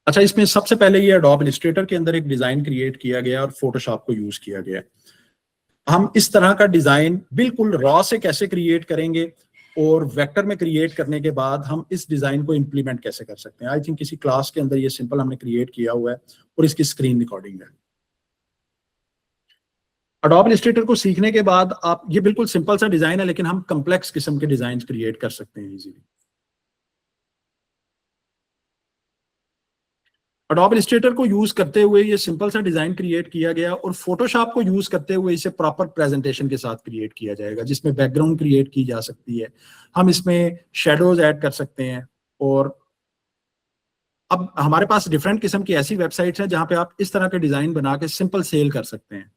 अच्छा, इसमें सबसे पहले ये एडोब इलस्ट्रेटर के अंदर एक डिजाइन क्रिएट किया गया और फोटोशॉप को यूज किया गया। हम इस तरह का डिजाइन बिल्कुल रॉ से कैसे क्रिएट करेंगे और वेक्टर में क्रिएट करने के बाद हम इस डिजाइन को इंप्लीमेंट कैसे कर सकते हैं। आई थिंक किसी क्लास के अंदर ये सिंपल हमने क्रिएट किया हुआ है और इसकी स्क्रीन रिकॉर्डिंग है। एडोब इलस्ट्रेटर को सीखने के बाद आप, ये बिल्कुल सिंपल सा डिजाइन है लेकिन हम कम्प्लेक्स किस्म के डिजाइन क्रिएट कर सकते हैं इजीली। एडोब इलस्ट्रेटर को यूज करते हुए ये सिंपल सा डिजाइन क्रिएट किया गया और फोटोशॉप को यूज करते हुए इसे प्रॉपर प्रेजेंटेशन के साथ क्रिएट किया जाएगा, जिसमें बैकग्राउंड क्रिएट की जा सकती है, हम इसमें शेडोज ऐड कर सकते हैं। और अब हमारे पास डिफरेंट किस्म की ऐसी वेबसाइट्स हैं जहां पे आप इस तरह के डिजाइन बना के सिंपल सेल कर सकते हैं,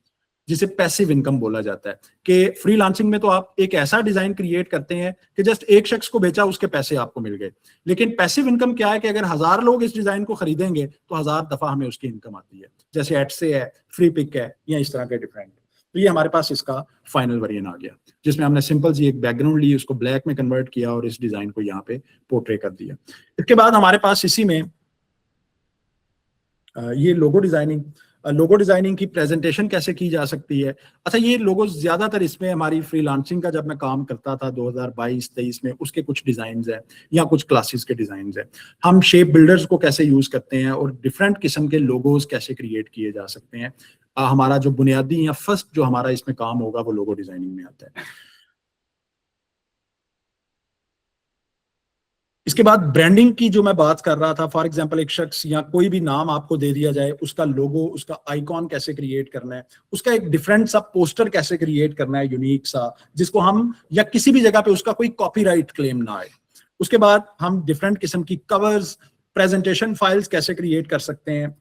जिसे पैसिव इनकम बोला जाता है। कि फ्रीलांसिंग में तो आप एक ऐसा डिजाइन क्रिएट करते हैं कि जस्ट एक शख्स को बेचा, उसके पैसे आपको मिल गए। लेकिन पैसिव इनकम क्या है कि अगर 1000 लोग इस डिजाइन को खरीदेंगे तो 1000 दफा हमें उसकी इनकम आती है, जैसे एडसे है, फ्री पिक है, या इस तरह के डिफरेंट। तो ये हमारे पास इसका फाइनल वर्जन आ गया, जिसमें हमने सिंपल सी एक बैकग्राउंड ली, उसको ब्लैक में कन्वर्ट किया और इस डिजाइन को यहाँ पे पोर्ट्रे कर दिया। इसके बाद हमारे पास इसी में ये लोगो डिजाइनिंग की प्रेजेंटेशन कैसे की जा सकती है। अच्छा, ये लोगो ज्यादातर इसमें हमारी फ्रीलांसिंग का जब मैं काम करता था 2022-23 में, उसके कुछ डिजाइन है या कुछ क्लासेस के डिजाइन है। हम शेप बिल्डर्स को कैसे यूज करते हैं और डिफरेंट किस्म के लोगोज कैसे क्रिएट किए जा सकते हैं। हमारा जो बुनियादी या फर्स्ट जो हमारा इसमें काम होगा वो लोगो डिजाइनिंग में आता है। इसके बाद ब्रांडिंग की जो मैं बात कर रहा था, फॉर एग्जांपल एक शख्स या कोई भी नाम आपको दे दिया जाए, उसका लोगो, उसका आइकॉन कैसे क्रिएट करना है, उसका एक डिफरेंट सा पोस्टर कैसे क्रिएट करना है, यूनिक सा, जिसको हम या किसी भी जगह पे उसका कोई कॉपीराइट क्लेम ना आए। उसके बाद हम डिफरेंट किस्म की कवर्स, प्रेजेंटेशन फाइल्स कैसे क्रिएट कर सकते हैं,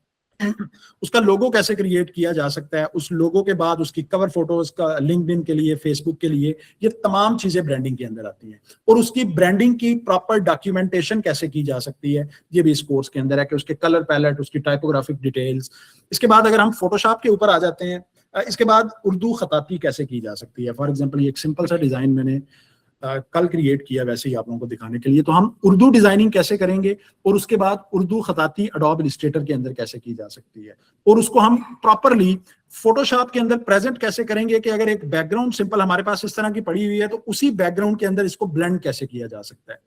उसका लोगो कैसे क्रिएट किया जा सकता है, उस लोगो के बाद उसकी कवर फोटोज का लिंक्डइन के लिए, फेसबुक के लिए, ये तमाम चीजें ब्रांडिंग के अंदर आती हैं। और उसकी ब्रांडिंग की प्रॉपर डॉक्यूमेंटेशन कैसे की जा सकती है, ये भी इस कोर्स के अंदर है, कि उसके कलर पैलेट, उसकी टाइपोग्राफिक डिटेल्स। इसके बाद अगर हम फोटोशॉप के ऊपर आ जाते हैं, इसके बाद उर्दू खताती कैसे की जा सकती है। फॉर एग्जाम्पल ये एक सिंपल सा डिजाइन मैंने कल क्रिएट किया, वैसे ही आप लोगों को दिखाने के लिए। तो हम उर्दू डिजाइनिंग कैसे करेंगे और उसके बाद उर्दू खताती एडोब इलस्ट्रेटर के अंदर कैसे की जा सकती है, और उसको हम प्रॉपरली फोटोशॉप के अंदर प्रेजेंट कैसे करेंगे। कि अगर एक बैकग्राउंड सिंपल हमारे पास इस तरह की पड़ी हुई है तो उसी बैकग्राउंड के अंदर इसको ब्लेंड कैसे किया जा सकता है।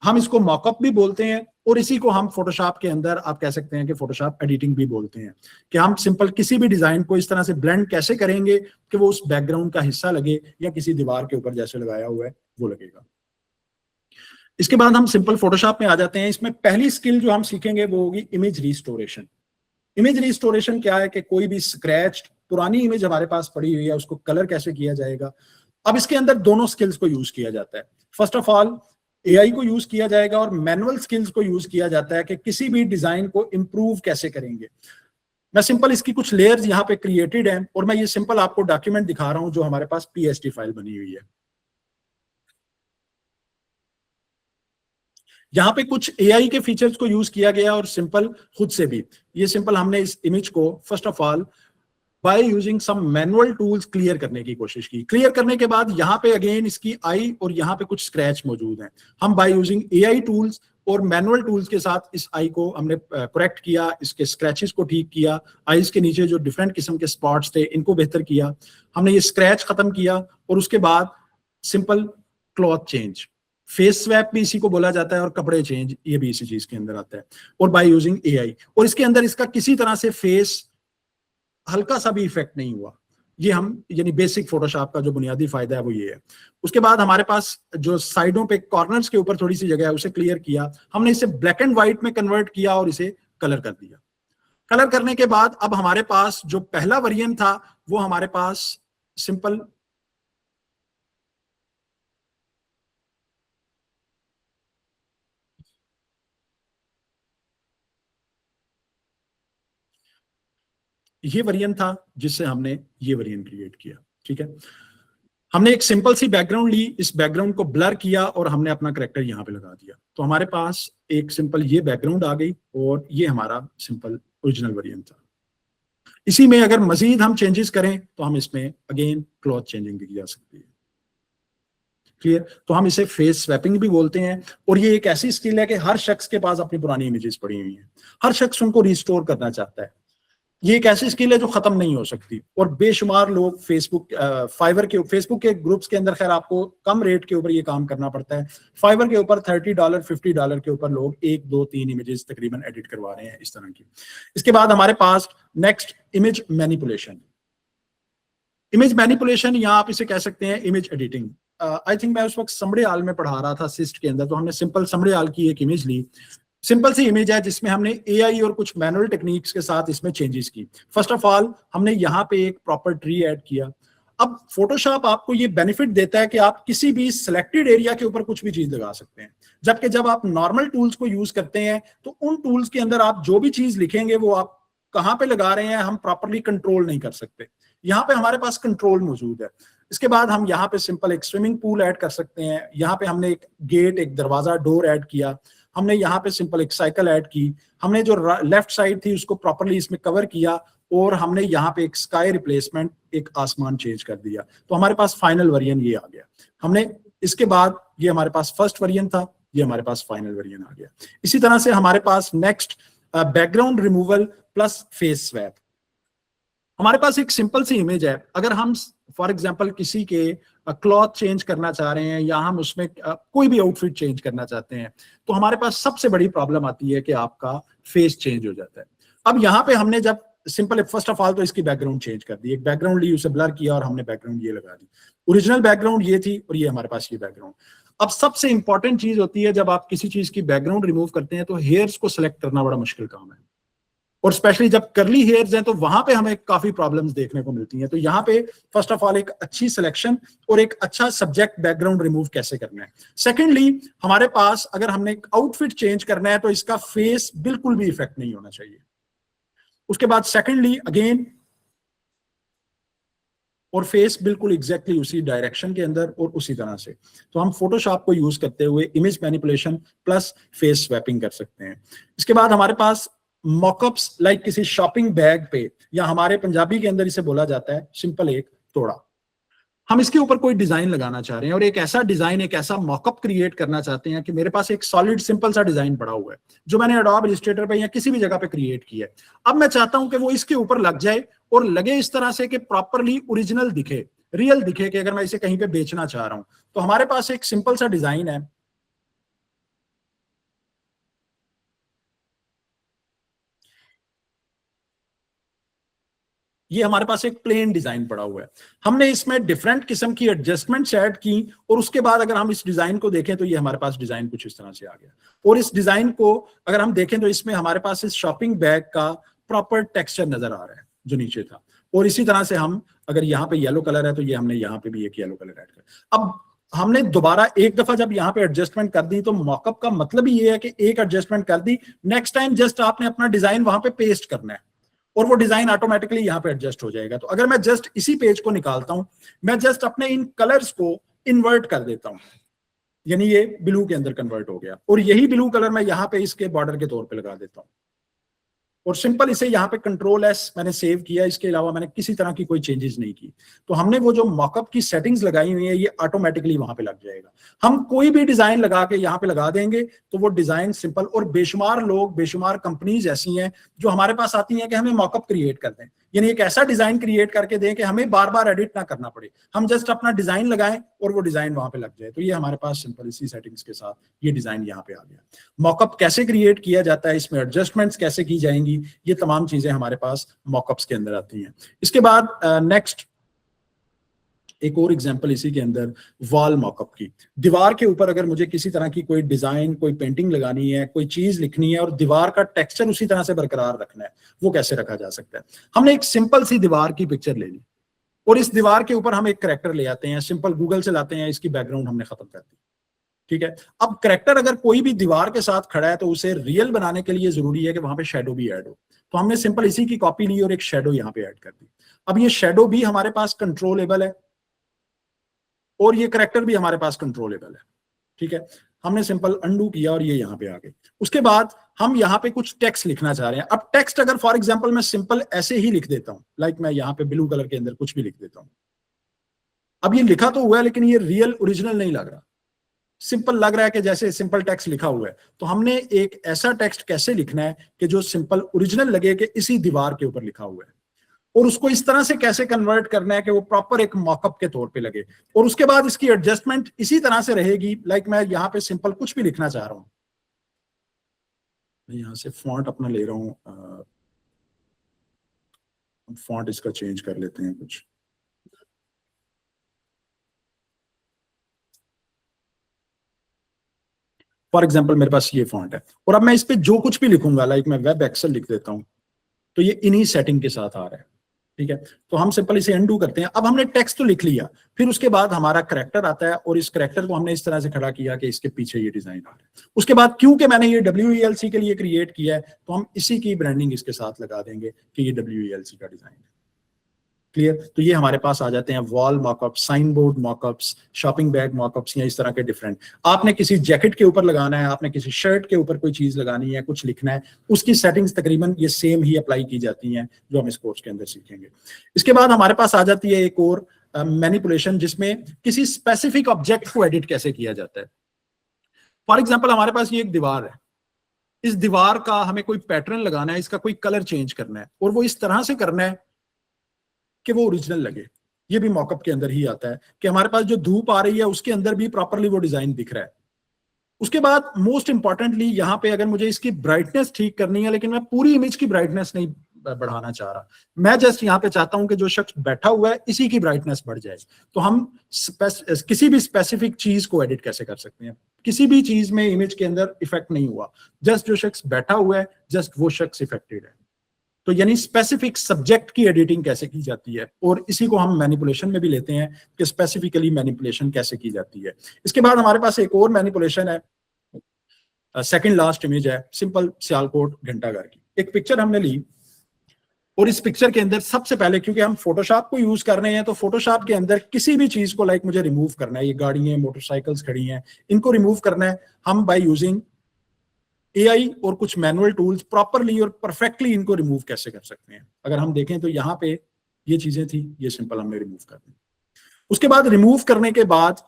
हम इसको मॉकअप भी बोलते हैं और इसी को हम फोटोशॉप के अंदर आप कह सकते हैं कि फोटोशॉप एडिटिंग भी बोलते हैं। कि हम सिंपल किसी भी डिजाइन को इस तरह से ब्लेंड कैसे करेंगे कि वो उस बैकग्राउंड का हिस्सा लगे, या किसी दीवार के ऊपर जैसे लगाया हुआ है वो लगेगा। इसके बाद हम सिंपल फोटोशॉप में आ जाते हैं। इसमें पहली स्किल जो हम सीखेंगे वो होगी इमेज रिस्टोरेशन। इमेज रिस्टोरेशन क्या है कि कोई भी स्क्रैच पुरानी इमेज हमारे पास पड़ी हुई है, उसको कलर कैसे किया जाएगा। अब इसके अंदर दोनों स्किल्स को यूज किया जाता है। फर्स्ट ऑफ ऑल एआई को यूज किया जाएगा और मैनुअल स्किल्स को यूज किया जाता है कि किसी भी डिजाइन को इंप्रूव कैसे करेंगे। मैं सिंपल इसकी कुछ लेयर्स यहाँ पे क्रिएटेड हैं और मैं ये सिंपल आपको डॉक्यूमेंट दिखा रहा हूं जो हमारे पास पीएसडी फाइल बनी हुई है। यहाँ पे कुछ एआई के फीचर्स को यूज किया गया और सिंपल खुद से भी, ये सिंपल हमने इस इमेज को first of all by using some manual tools clear करने की कोशिश की। क्लियर करने के बाद यहाँ पे अगेन इसकी आई और यहाँ पे कुछ स्क्रैच मौजूद हैं। हम बाय यूजिंग एआई टूल्स और मैनुअल टूल्स के साथ इस आई को हमने करेक्ट किया, इसके स्क्रैचेस को ठीक किया, आईज के नीचे जो डिफरेंट किस्म के स्पॉट्स थे इनको बेहतर किया, हमने ये स्क्रैच खत्म किया। और उसके बाद simple cloth change, face swap भी इसी को बोला जाता है, और कपड़े चेंज ये भी इसी चीज के अंदर आता है, और बाय यूजिंग एआई। और इसके अंदर इसका किसी तरह से फेस हल्का सा भी इफेक्ट नहीं हुआ। ये हम यानी बेसिक फोटोशॉप का जो बुनियादी फायदा है वो ये है। उसके बाद हमारे पास जो साइडों पे कॉर्नर्स के ऊपर थोड़ी सी जगह है उसे क्लियर किया, हमने इसे ब्लैक एंड व्हाइट में कन्वर्ट किया और इसे कलर कर दिया। कलर करने के बाद अब हमारे पास जो पहला वेरिएंट था वो हमारे पास सिंपल ये वेरिएंट था जिससे हमने ये वेरिएंट क्रिएट किया। ठीक है, हमने एक सिंपल सी बैकग्राउंड ली, इस बैकग्राउंड को ब्लर किया और हमने अपना करेक्टर यहाँ पे लगा दिया। तो हमारे पास एक सिंपल ये बैकग्राउंड आ गई और ये हमारा सिंपल ओरिजिनल वेरिएंट था। इसी में अगर मजीद हम चेंजेस करें तो हम इसमें अगेन क्लॉथ चेंजिंग भी की जा सकती है। क्लियर? तो हम इसे फेस स्वैपिंग भी बोलते हैं, और ये एक ऐसी स्किल है कि हर शख्स के पास अपनी पुरानी इमेजेस पड़ी हुई हैं, हर शख्स उनको रिस्टोर करना चाहता है। ये एक ऐसी स्किल है जो खत्म नहीं हो सकती, और बेशुमार लोग फेसबुक के ग्रुप्स के अंदर, खैर आपको कम रेट के ऊपर ये काम करना पड़ता है, फाइवर के ऊपर $30 $50 के ऊपर लोग 1 2 3 इमेजेस तकरीबन एडिट करवा रहे हैं इस तरह की। इसके बाद हमारे पास next image manipulation. Image manipulation, या आप इसे कह सकते हैं इमेज एडिटिंग। आई थिंक मैं उस वक्त समड़ियाल में पढ़ा रहा था सिस्ट के अंदर, तो हमने सिंपल समड़ियाल की एक इमेज ली, सिंपल सी इमेज है जिसमें हमने एआई और कुछ मैनुअल टेक्निक्स के साथ इसमें चेंजेस की। फर्स्ट ऑफ ऑल हमने यहाँ पे एक प्रॉपर ट्री ऐड किया। अब फोटोशॉप आपको ये बेनिफिट देता है कि आप किसी भी सिलेक्टेड एरिया के ऊपर कुछ भी चीज लगा सकते हैं, जबकि जब आप नॉर्मल टूल्स को यूज करते हैं तो उन टूल्स के अंदर आप जो भी चीज लिखेंगे वो आप कहाँ पे लगा रहे हैं हम प्रॉपरली कंट्रोल नहीं कर सकते। यहाँ पे हमारे पास कंट्रोल मौजूद है। इसके बाद हम यहाँ पे सिंपल एक स्विमिंग पूल ऐड कर सकते हैं, यहाँ पे हमने एक गेट, एक दरवाजा, डोर ऐड किया, हमने यहाँ पे सिंपल एक साइकिल ऐड की, हमने जो लेफ्ट साइड थी उसको प्रॉपरली इसमें कवर किया, और हमने यहाँ पे एक स्काई रिप्लेसमेंट, एक आसमान चेंज कर दिया। तो हमारे पास फाइनल वर्जन ये आ गया। हमने इसके बाद, ये हमारे पास फर्स्ट वर्जन था, ये हमारे पास फाइनल वर्जन आ गया। इसी तरह से हमारे पास next background removal plus face swap. हमारे पास एक सिंपल सी इमेज है, अगर हम फॉर एग्जांपल किसी के क्लॉथ चेंज करना चाह रहे हैं, या हम उसमें कोई भी आउटफिट चेंज करना चाहते हैं, तो हमारे पास सबसे बड़ी प्रॉब्लम आती है कि आपका फेस चेंज हो जाता है। अब यहाँ पे हमने जब सिंपल, फर्स्ट ऑफ ऑल तो इसकी बैकग्राउंड चेंज कर दी, एक बैकग्राउंड ली, उसे ब्लर किया और हमने बैकग्राउंड ये लगा दी। ओरिजिनल बैकग्राउंड ये थी और ये हमारे पास ये बैकग्राउंड। अब सबसे इंपॉर्टेंट चीज होती है जब आप किसी चीज की बैकग्राउंड रिमूव करते हैं तो हेयर्स को सिलेक्ट करना बड़ा मुश्किल काम है, और स्पेशली जब करली हेयर्स हैं तो वहां पे हमें काफी प्रॉब्लम्स देखने को मिलती हैं। तो यहाँ पे फर्स्ट ऑफ ऑल एक अच्छी सिलेक्शन और एक अच्छा सब्जेक्ट बैकग्राउंड रिमूव कैसे करना है। सेकेंडली, हमारे पास अगर हमने एक आउटफिट चेंज करना है तो इसका फेस बिल्कुल भी इफेक्ट नहीं होना चाहिए। उसके बाद सेकेंडली अगेन, और फेस बिल्कुल एग्जैक्टली उसी डायरेक्शन के अंदर और उसी तरह से। तो हम फोटोशॉप को यूज करते हुए image manipulation plus face swapping कर सकते हैं। इसके बाद हमारे पास मॉकअप्स, लाइक किसी शॉपिंग बैग पे, या हमारे पंजाबी के अंदर इसे बोला जाता है सिंपल एक तोड़ा। हम इसके ऊपर कोई डिजाइन लगाना चाह रहे हैं और एक ऐसा डिजाइन, एक ऐसा मॉकअप क्रिएट करना चाहते हैं कि मेरे पास एक सॉलिड सिंपल सा डिजाइन पड़ा हुआ है जो मैंने एडोब इलस्ट्रेटर पे या किसी भी जगह पे क्रिएट किया है। अब मैं चाहता हूं कि वो इसके ऊपर लग जाए और लगे इस तरह से कि प्रॉपरली ओरिजिनल दिखे, रियल दिखे, कि अगर मैं इसे कहीं पे बेचना चाह रहा हूं तो हमारे पास एक सिंपल सा डिजाइन है। ये हमारे पास एक प्लेन डिजाइन पड़ा हुआ है, हमने इसमें डिफरेंट किस्म की एडजस्टमेंट्स ऐड की, और उसके बाद अगर हम इस डिजाइन को देखें तो ये हमारे पास डिजाइन कुछ इस तरह से आ गया। और इस डिजाइन को अगर हम देखें तो इसमें हमारे पास इस शॉपिंग बैग का प्रॉपर टेक्सचर नजर आ रहा है जो नीचे था। और इसी तरह से हम, अगर यहाँ पे येलो कलर है तो ये हमने यहाँ पे भी एक येलो कलर ऐड किया। अब हमने दोबारा एक दफा जब यहाँ पे एडजस्टमेंट कर दी, तो मॉकअप का मतलब ही ये है कि एक एडजस्टमेंट कर दी, नेक्स्ट टाइम जस्ट आपने अपना डिजाइन वहां पे पेस्ट करना है और वो डिजाइन ऑटोमेटिकली यहाँ पे एडजस्ट हो जाएगा। तो अगर मैं जस्ट इसी पेज को निकालता हूं, मैं जस्ट अपने इन कलर्स को इन्वर्ट कर देता हूं, यानी ये ब्लू के अंदर कन्वर्ट हो गया, और यही ब्लू कलर मैं यहाँ पे इसके बॉर्डर के तौर पे लगा देता हूं, और सिंपल इसे यहाँ पे कंट्रोल एस मैंने सेव किया। इसके अलावा मैंने किसी तरह की कोई चेंजेस नहीं की। तो हमने वो जो मॉकअप की सेटिंग्स लगाई हुई है ये ऑटोमेटिकली वहां पे लग जाएगा। हम कोई भी डिजाइन लगा के यहाँ पे लगा देंगे तो वो डिजाइन सिंपल, और बेशुमार लोग, बेशुमार कंपनीज ऐसी हैं जो हमारे पास आती हैं कि हमें मॉकअप क्रिएट कर दें, यानी एक ऐसा डिजाइन क्रिएट करके दें कि हमें बार बार एडिट ना करना पड़े, हम जस्ट अपना डिजाइन लगाएं और वो डिजाइन वहां पे लग जाए। तो ये हमारे पास सिंपल इसी सेटिंग्स के साथ ये डिजाइन यहाँ पे आ गया। मॉकअप कैसे क्रिएट किया जाता है, इसमें एडजस्टमेंट्स कैसे की जाएंगी, ये तमाम चीजें हमारे पास मॉकअप्स के अंदर आती हैं। इसके बाद नेक्स्ट एक और एग्जांपल इसी के अंदर, वॉल मॉकअप की। दीवार के ऊपर अगर मुझे किसी तरह की कोई डिजाइन, कोई पेंटिंग लगानी है, कोई चीज लिखनी है और दीवार का टेक्सचर उसी तरह से बरकरार रखना है, वो कैसे रखा जा सकता है। हमने एक सिंपल सी दीवार की पिक्चर ले ली और इस दीवार के ऊपर हम एक कैरेक्टर ले आते हैं, सिंपल गूगल से लाते हैं, इसकी बैकग्राउंड हमने खत्म कर दी, ठीक है। अब कैरेक्टर अगर कोई भी दीवार के साथ खड़ा है तो उसे रियल बनाने के लिए जरूरी है कि वहां पे शेडो भी ऐड हो। तो हमने सिंपल इसी की कॉपी ली और एक शेडो यहाँ पे ऐड कर दी। अब ये शेडो भी हमारे पास कंट्रोलेबल है और ये कैरेक्टर भी हमारे पास कंट्रोलेबल है, ठीक है। हमने सिंपल अंडू किया और ये यहाँ पे आ गए। उसके बाद हम यहाँ पे कुछ टेक्स्ट लिखना चाह रहे हैं। अब टेक्स्ट अगर फॉर एग्जांपल मैं सिंपल ऐसे ही लिख देता हूँ, लाइक मैं यहाँ पे ब्लू कलर के अंदर कुछ भी लिख देता हूँ, अब ये लिखा तो हुआ है लेकिन ये रियल ओरिजिनल नहीं लग रहा, सिंपल लग रहा है कि जैसे सिंपल टेक्स्ट लिखा हुआ है। तो हमने एक ऐसा टेक्स्ट कैसे लिखना है कि जो सिंपल ओरिजिनल लगे कि इसी दीवार के ऊपर लिखा हुआ है, और उसको इस तरह से कैसे कन्वर्ट करना है कि वो प्रॉपर एक मॉकअप के तौर पे लगे। और उसके बाद इसकी एडजस्टमेंट इसी तरह से रहेगी, लाइक मैं यहाँ पे सिंपल कुछ भी लिखना चाह रहा हूँ, मैं यहाँ से फॉन्ट अपना ले रहा हूँ, फॉन्ट इसका चेंज कर लेते हैं कुछ। फॉर एग्जाम्पल मेरे पास ये फॉन्ट है, और अब मैं इस पे जो कुछ भी लिखूंगा, लाइक मैं वेब एक्सेल लिख देता हूँ, तो ये इन्हीं सेटिंग के साथ आ रहा है। ठीक है, तो हम सिंपल इसे अनडू करते हैं। अब हमने टेक्स्ट तो लिख लिया, फिर उसके बाद हमारा करेक्टर आता है, और इस करेक्टर को हमने इस तरह से खड़ा किया कि इसके पीछे ये डिजाइन आ रहा है। उसके बाद क्योंकि मैंने ये WELC के लिए क्रिएट किया है, तो हम इसी की ब्रांडिंग इसके साथ लगा देंगे कि ये WELC का डिजाइन है। क्लियर? तो ये हमारे पास आ जाते हैं wall mockup, sign board mockups, shopping bag mockups, या इस तरह के डिफरेंट। आपने किसी जैकेट के ऊपर लगाना है, आपने किसी शर्ट के ऊपर कोई चीज लगानी है, कुछ लिखना है, उसकी सेटिंग्स तकरीबन ये सेम ही अप्लाई की जाती हैं जो हम इस कोर्स के अंदर सीखेंगे। इसके बाद हमारे पास आ जाती है एक और मैनिपुलेशन, जिसमें किसी स्पेसिफिक ऑब्जेक्ट को एडिट कैसे किया जाता है। फॉर एग्जाम्पल हमारे पास ये एक दीवार है, इस दीवार का हमें कोई पैटर्न लगाना है, इसका कोई कलर चेंज करना है, और वो इस तरह से करना है कि वो ओरिजिनल लगे। ये भी मॉकअप के अंदर ही आता है कि हमारे पास जो धूप आ रही है उसके अंदर भी प्रॉपरली वो डिजाइन दिख रहा है। उसके बाद मोस्ट इंपॉर्टेंटली यहाँ पे अगर मुझे इसकी ब्राइटनेस ठीक करनी है, लेकिन मैं पूरी इमेज की ब्राइटनेस नहीं बढ़ाना चाह रहा, मैं जस्ट यहाँ पे चाहता हूं कि जो शख्स बैठा हुआ है इसी की ब्राइटनेस बढ़ जाए, तो हम किसी भी स्पेसिफिक चीज को एडिट कैसे कर सकते हैं। किसी भी चीज में इमेज के अंदर इफेक्ट नहीं हुआ, जस्ट जो शख्स बैठा हुआ है जस्ट वो शख्स इफेक्टेड है। तो यानी स्पेसिफिक सब्जेक्ट की एडिटिंग कैसे की जाती है, और इसी को हम मैनिपुलेशन में भी लेते हैं कि स्पेसिफिकली मैनिपुलेशन कैसे की जाती है। इसके बाद हमारे पास एक और मैनिपुलेशन है, सेकंड लास्ट इमेज है सिंपल सियालकोट घंटाघर की। एक पिक्चर हमने ली, और इस पिक्चर के अंदर सबसे पहले, क्योंकि हम फोटोशॉप को यूज कर रहे हैं, तो फोटोशॉप के अंदर किसी भी चीज को लाइक मुझे रिमूव करना है, ये गाड़ियां मोटरसाइकिल्स खड़ी हैं, इनको रिमूव करना है, हम बाय यूजिंग AI और कुछ मैनुअल टूल्स प्रॉपरली और परफेक्टली इनको रिमूव कैसे कर सकते हैं। अगर हम देखें तो यहाँ पे ये चीजें थी, ये सिंपल हमने रिमूव कर दी। उसके बाद रिमूव करने के बाद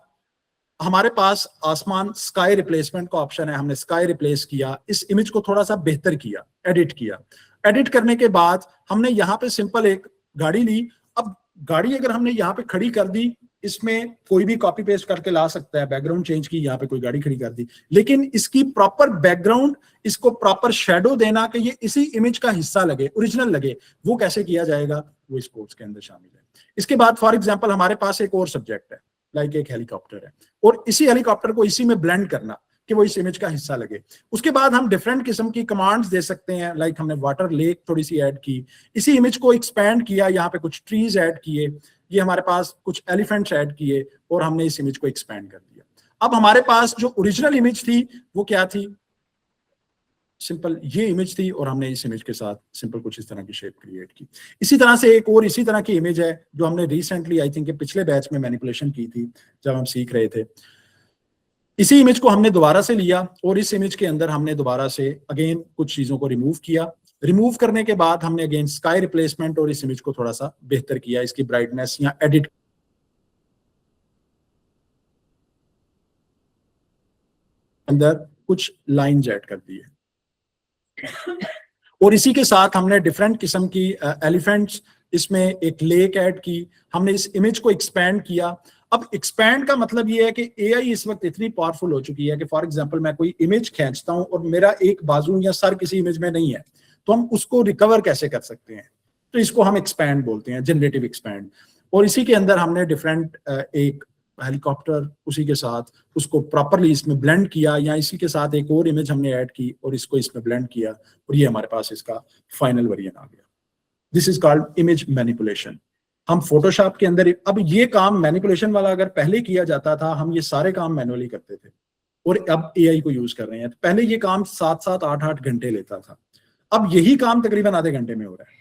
हमारे पास आसमान स्काई रिप्लेसमेंट का ऑप्शन है, हमने स्काई रिप्लेस किया, इस इमेज को थोड़ा सा बेहतर किया, एडिट किया। एडिट करने के बाद हमने यहाँ पे सिंपल एक गाड़ी ली। अब गाड़ी अगर हमने यहाँ पे खड़ी कर दी, इसमें कोई भी कॉपी पेस्ट करके ला सकता है, बैकग्राउंड चेंज की, यहाँ पे कोई गाड़ी खड़ी कर दी, लेकिन इसकी प्रॉपर बैकग्राउंड, इसको प्रॉपर शेडो देना कि ये इसी इमेज का हिस्सा लगे, ओरिजिनल लगे, वो कैसे किया जाएगा, वो इस कोर्स के अंदर शामिल है। इसके बाद फॉर एग्जाम्पल हमारे पास एक और सब्जेक्ट है, लाइक एक हेलीकॉप्टर है, और इसी हेलीकॉप्टर को इसी में ब्लेंड करना कि वो इस इमेज का हिस्सा लगे। उसके बाद हम डिफरेंट किस्म की कमांड्स दे सकते हैं, लाइक हमने वाटर लेक थोड़ी सी ऐड की, इसी इमेज को एक्सपैंड किया, यहाँ पे कुछ ट्रीज ऐड किए, ये हमारे पास कुछ एलिफेंट्स ऐड किए, और हमने इस इमेज को एक्सपैंड कर दिया। अब हमारे पास जो ओरिजिनल इमेज थी वो क्या थी, सिंपल ये इमेज थी, और हमने इस इमेज के साथ सिंपल कुछ इस तरह की शेप क्रिएट की। इसी तरह से एक और इसी तरह की इमेज है जो हमने रिसेंटली आई थिंक पिछले बैच में मैनिपुलेशन की थी जब हम सीख रहे थे। इसी इमेज को हमने दोबारा से लिया, और इस इमेज के अंदर हमने दोबारा से अगेन कुछ चीजों को रिमूव किया। रिमूव करने के बाद हमने अगेन स्काई रिप्लेसमेंट और इस इमेज को थोड़ा सा बेहतर किया, इसकी ब्राइटनेस या एडिट अंदर कुछ लाइंस ऐड कर दी है, और इसी के साथ हमने डिफरेंट किस्म की एलिफेंट्स, इसमें एक लेक ऐड की, हमने इस इमेज को एक्सपैंड किया। अब एक्सपैंड का मतलब ये है कि AI इस वक्त इतनी पावरफुल हो चुकी है कि फॉर एग्जांपल मैं कोई इमेज खींचता हूं और मेरा एक बाजू या सर किसी इमेज में नहीं है, तो हम उसको रिकवर कैसे कर सकते हैं, तो इसको हम एक्सपैंड बोलते हैं, जनरेटिव एक्सपैंड। और इसी के अंदर हमने डिफरेंट एक हेलीकॉप्टर उसी के साथ उसको प्रॉपरली इसमें ब्लेंड किया, या इसी के साथ एक और इमेज हमने ऐड की और इसको इसमें ब्लेंड किया, और ये हमारे पास इसका फाइनल वर्जन आ गया। This is called image manipulation. हम फोटोशॉप के अंदर, अब ये काम मैनिपुलेशन वाला अगर पहले किया जाता था, हम ये सारे काम मैनुअली करते थे, और अब AI को यूज कर रहे हैं। तो पहले ये काम 7-7, 8-8 घंटे लेता था, अब यही काम तकरीबन आधे घंटे में हो रहा है।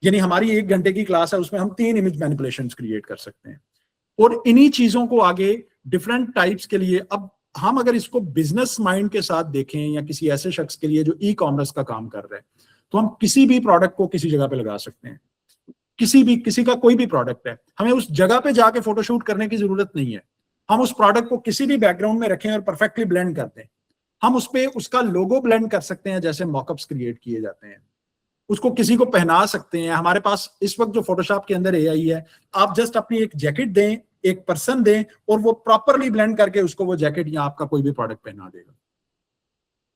यानी हमारी 1 घंटे की क्लास है, उसमें हम 3 इमेज मैनिपुलेशन क्रिएट कर सकते हैं। और इन्हीं चीजों को आगे डिफरेंट टाइप्स के लिए, अब हम अगर इसको बिजनेस माइंड के साथ देखें, या किसी ऐसे शख्स के लिए जो ई कॉमर्स का काम कर रहे हैं, तो हम किसी भी प्रोडक्ट को किसी जगह पे लगा सकते हैं। किसी का कोई भी प्रोडक्ट है, हमें उस जगह पे जाके फोटोशूट करने की जरूरत नहीं है। हम उस प्रोडक्ट को किसी भी बैकग्राउंड में रखें और परफेक्टली ब्लेंड कर दें। हम उस पे उसका लोगो ब्लेंड कर सकते हैं, जैसे मॉकअप्स क्रिएट किए जाते हैं, उसको किसी को पहना सकते हैं। हमारे पास इस वक्त जो फोटोशॉप के अंदर एआई है, आप जस्ट अपनी एक जैकेट दें, एक पर्सन दें, और वो प्रॉपरली ब्लेंड करके उसको वो जैकेट या आपका कोई भी प्रोडक्ट पहना देगा।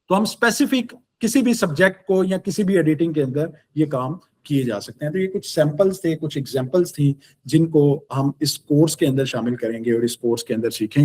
तो हम स्पेसिफिक किसी भी सब्जेक्ट को या किसी भी एडिटिंग के अंदर ये काम किए जा सकते हैं। तो ये कुछ सैंपल्स थे, कुछ एग्जांपल्स थी जिनको हम इस कोर्स के अंदर शामिल करेंगे और इस कोर्स के अंदर सीखेंगे।